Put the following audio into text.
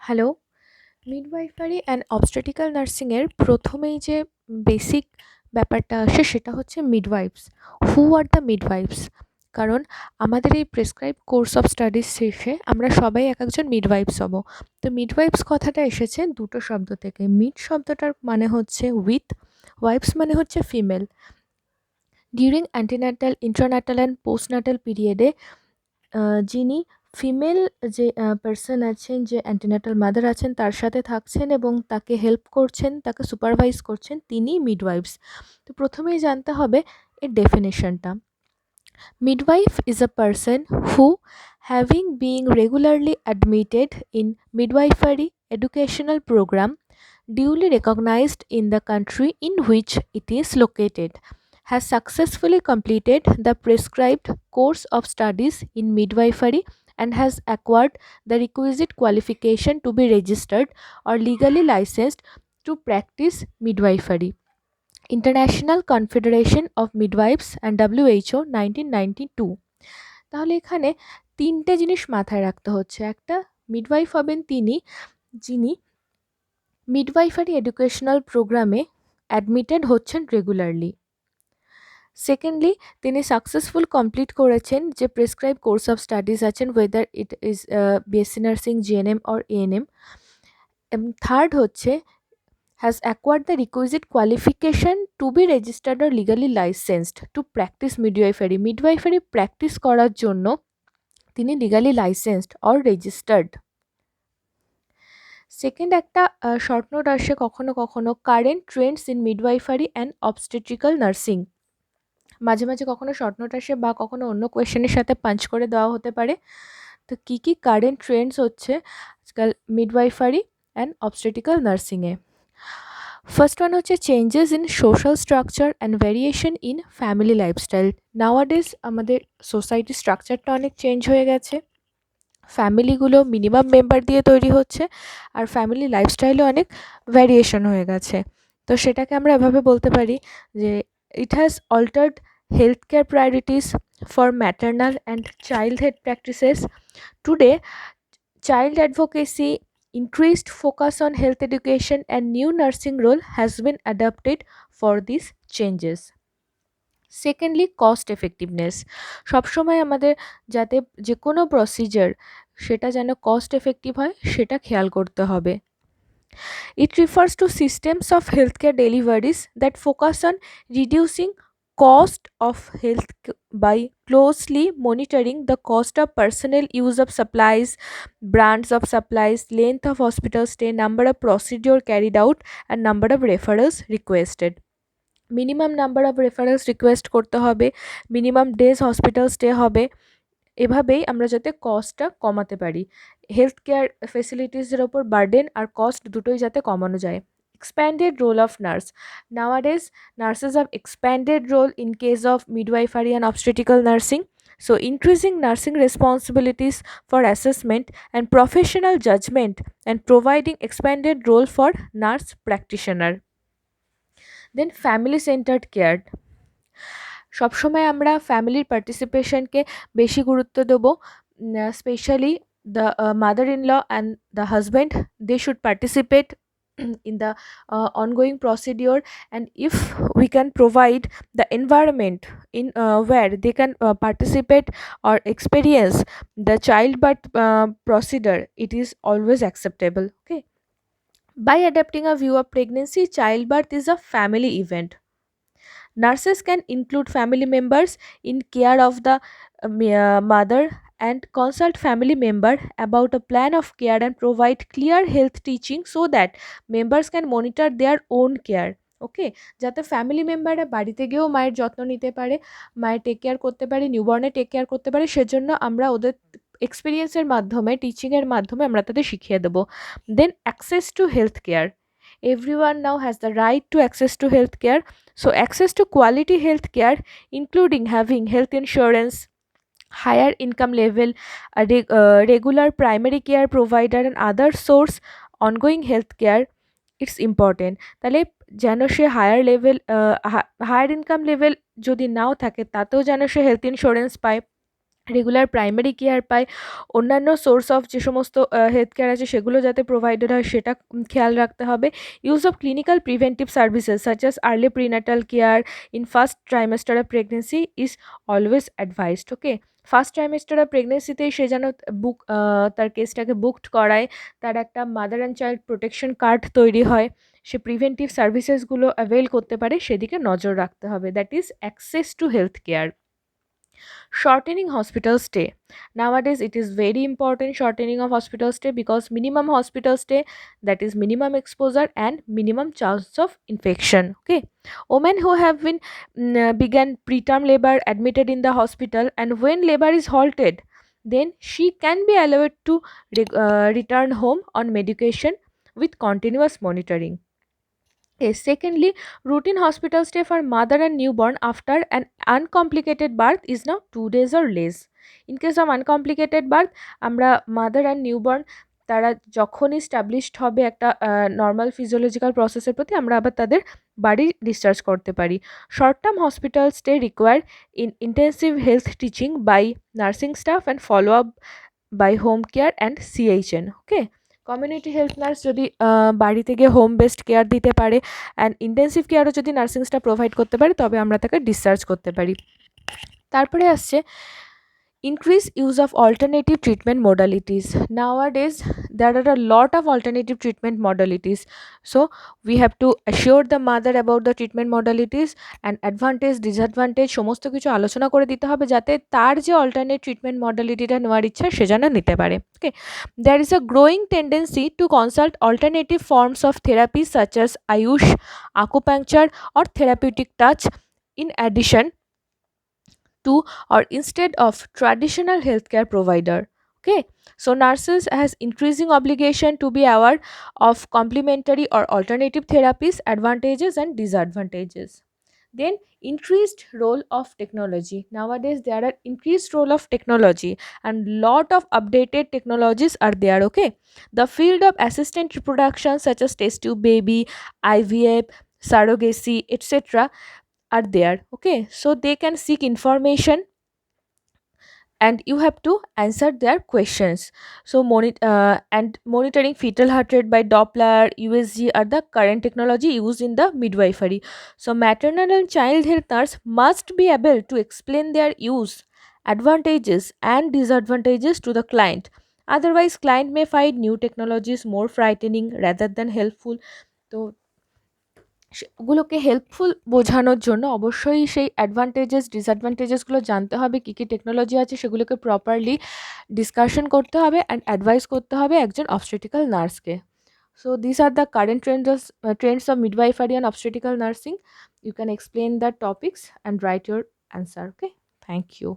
Hello. Midwifery and obstetrical নার্সিংয়ের প্রথমেই যে basic ব্যাপারটা আসে সেটা হচ্ছে মিডওয়াইফস। হু আর দ্য মিডওয়াইফস? কারণ আমাদের এই প্রেসক্রাইব কোর্স অফ স্টাডিজ শেষে আমরা সবাই এক একজন মিডওয়াইফস হব। তো মিডওয়াইফস কথাটা এসেছে দুটো শব্দ থেকে। মিড শব্দটার মানে হচ্ছে উইথ, ওয়াইফস মানে হচ্ছে female. During antenatal, ইন্ট্রানাটাল and postnatal পিরিয়ডে যিনি ফিমেল যে পারসন আছেন, যে অ্যান্টিনাটাল মাদার আছেন তার সাথে থাকছেন এবং তাকে হেল্প করছেন, তাকে সুপারভাইজ করছেন, তিনিই মিডওয়াইফস। তো প্রথমেই জানতে হবে এর ডেফিনেশনটা। Midwife is a person who, having been regularly admitted in midwifery educational program duly recognized in the country in which it is located, has successfully completed the prescribed course of studies in midwifery and has acquired the requisite qualification to be registered or legally licensed to practice midwifery. International confederation of মিডওয়াইফস and WHO 1992। তাহলে এখানে তিনটে জিনিস মাথায় রাখতে হচ্ছে। একটা, midwife হবেন তিনি যিনি মিডওয়াইফারি এডুকেশনাল প্রোগ্রামে অ্যাডমিটেড হচ্ছেন রেগুলারলি। সেকেন্ডলি, তিনি সাকসেসফুল কমপ্লিট করেছেন যে প্রেসক্রাইব কোর্স অফ স্টাডিজ আছেন, weather it is BSc nursing, GNM or ANM. এবং থার্ড হচ্ছে has acquired the requisite qualification to be registered or legally licensed to practice midwifery. Midwifery practice করার জন্য তিনি legally licensed or registered. Second একটা short note আসে কখনো কখনো, current Trends in midwifery and obstetrical nursing. মাঝে মাঝে কখনো শর্ট নোট আসে বা কখনো অন্য কোয়েশ্চেনের সাথে পাঞ্চ করে দেওয়া হতে পারে। তো কী কী কারেন্ট ট্রেন্ডস হচ্ছে আজকাল মিডওয়াইফারি অ্যান্ড অবস্টেট্রিক্যাল নার্সিংয়ে। ফার্স্ট ওয়ান হচ্ছে changes in social structure and variation in family lifestyle. Nowadays আমাদের সোসাইটির স্ট্রাকচারটা অনেক চেঞ্জ হয়ে গেছে, ফ্যামিলিগুলো মিনিমাম মেম্বার দিয়ে তৈরি হচ্ছে, আর ফ্যামিলি লাইফস্টাইলও অনেক ভ্যারিয়েশন হয়ে গেছে। তো সেটাকে আমরা এভাবে বলতে পারি যে it has altered health care priorities for maternal and child health practices. Today child advocacy, increased focus on health education, and new nursing role has been adapted for these changes. Secondly, cost effectiveness. সবসময় আমাদের যাতে যে কোনো procedure সেটা যেন cost effective হয় সেটা খেয়াল করতে হবে। It refers to systems of healthcare deliveries that focus on reducing cost of by closely monitoring the cost of personnel use of supplies, brands of supplies, length of hospital stay, number of procedure carried out, and number of referrals requested. Minimum number of referrals request করতে হবে, minimum days hospital stay হবে। এভাবেই আমরা যাতে কস্টটা কমাতে পারি, health care ফেসিলিটিসের ওপর burden আর cost দুটোই যাতে কমানো যায়। Expanded role of nurse. Nowadays nurses have expanded role in case of midwifery and obstetrical nursing. So increasing nursing responsibilities for assessment and professional judgment and providing expanded role for nurse practitioner. Then family centred care. সবসময় আমরা ফ্যামিলির পার্টিসিপেশনকে বেশি গুরুত্ব দেবো, specially the mother in law and the husband, they should participate in the ongoing procedure, and if we can provide the environment in where they can participate or experience the childbirth procedure, it is always acceptable. Okay, by adapting a view of pregnancy, childbirth is a family event. Nurses can include family members in care of the mother and consult family member about a plan of care and provide clear health teaching so that members can monitor their own care. ওকে, যাতে family মেম্বাররা বাড়িতে গিয়েও মায়ের যত্ন নিতে পারে, মায়ের take care করতে পারে, নিউবর্নের টেক কেয়ার করতে পারে, সেজন্য আমরা ওদের এক্সপিরিয়েন্সের মাধ্যমে, টিচিংয়ের মাধ্যমে আমরা তাদের শিখিয়ে দেবো। Then access to health care. Everyone now has the right to access to health care. So access to quality health care, including having health insurance, higher income level, regular primary care provider, and other source ongoing health care, it's important. তাহলে যেন সে higher income level যদি নাও থাকে তাতেও যেন সে health insurance পায়, regular primary care পায়, অন্যান্য source of যে সমস্ত হেলথ কেয়ার আছে সেগুলো যাতে প্রোভাইডেড হয় সেটা খেয়াল রাখতে হবে। Use of clinical preventive services such as early prenatal care in first trimester of pregnancy is always advised. Okay, first trimester of প্রেগনেন্সিতেই সে যেন তার কেসটাকে বুকড করায়, তার একটা mother and child protection card তৈরি হয়, সে প্রিভেন্টিভ সার্ভিসেসগুলো অ্যাভেল করতে পারে সেদিকে নজর রাখতে হবে। That is access to health care. Shortening hospital stay. Nowadays, it is very important shortening of hospital stay because minimum hospital stay, that is minimum exposure and minimum chance of infection. Okay, women who have been began preterm labor admitted in the hospital, and when labor is halted, then she can be allowed to return home on medication with continuous monitoring. Yes, secondly, routine hospital stay for mother and newborn after an uncomplicated birth is now 2 days or less. In case of uncomplicated birth, আমরা mother and newborn তারা যখনই established হবে একটা normal physiological প্রসেসের প্রতি, আমরা আবার তাদের বাড়ি ডিসচার্জ করতে পারি। Short term hospital stay require intensive health teaching by nursing staff and follow up by home care and CHN. Okay, community health nurse যদি বাড়িতে গিয়ে হোম বেসড কেয়ার দিতে পারে অ্যান্ড ইন্টেন্সিভ কেয়ারও যদি নার্সিং স্টাফ প্রোভাইড করতে পারে, তবে আমরা তাকে ডিসচার্জ করতে পারি। তারপরে আসছে increase use of alternative treatment modalities. Nowadays there are a lot of alternative treatment modalities, so we have to assure the mother about the treatment modalities and advantage disadvantage সমস্ত কিছু আলোচনা করে দিতে হবে যাতে তার যে alternate treatment modalityটা নেওয়ার ইচ্ছা সে যেন নিতে পারে। Okay, there is a growing tendency to consult alternative forms of therapy such as ayush, acupuncture or therapeutic touch in addition to or instead of traditional healthcare provider. Okay, so nurses has increasing obligation to be aware of complementary or alternative therapies advantages and disadvantages. Then increased role of technology. Nowadays there are increased role of technology and lot of updated technologies are there. Okay, the field of assistant reproduction such as test tube baby, IVF, surrogacy, etc are there. Okay, so they can seek information and you have to answer their questions. So and monitoring fetal heart rate by Doppler, USG are the current technology used in the midwifery. So maternal and child health nurse must be able to explain their use, advantages and disadvantages to the client, otherwise client may find new technologies more frightening rather than helpful. তো ওগুলোকে helpful বোঝানোর জন্য অবশ্যই সেই advantages ডিসঅ্যাডভান্টেজেসগুলো জানতে হবে, কী কী technology আছে সেগুলোকে প্রপারলি ডিসকাশন করতে হবে অ্যান্ড অ্যাডভাইস করতে হবে একজন অবস্টেটিক্যাল নার্সকে। So this are the current trends of midwifery and obstetrical nursing. You can explain the topics and write your answer. Okay, thank you.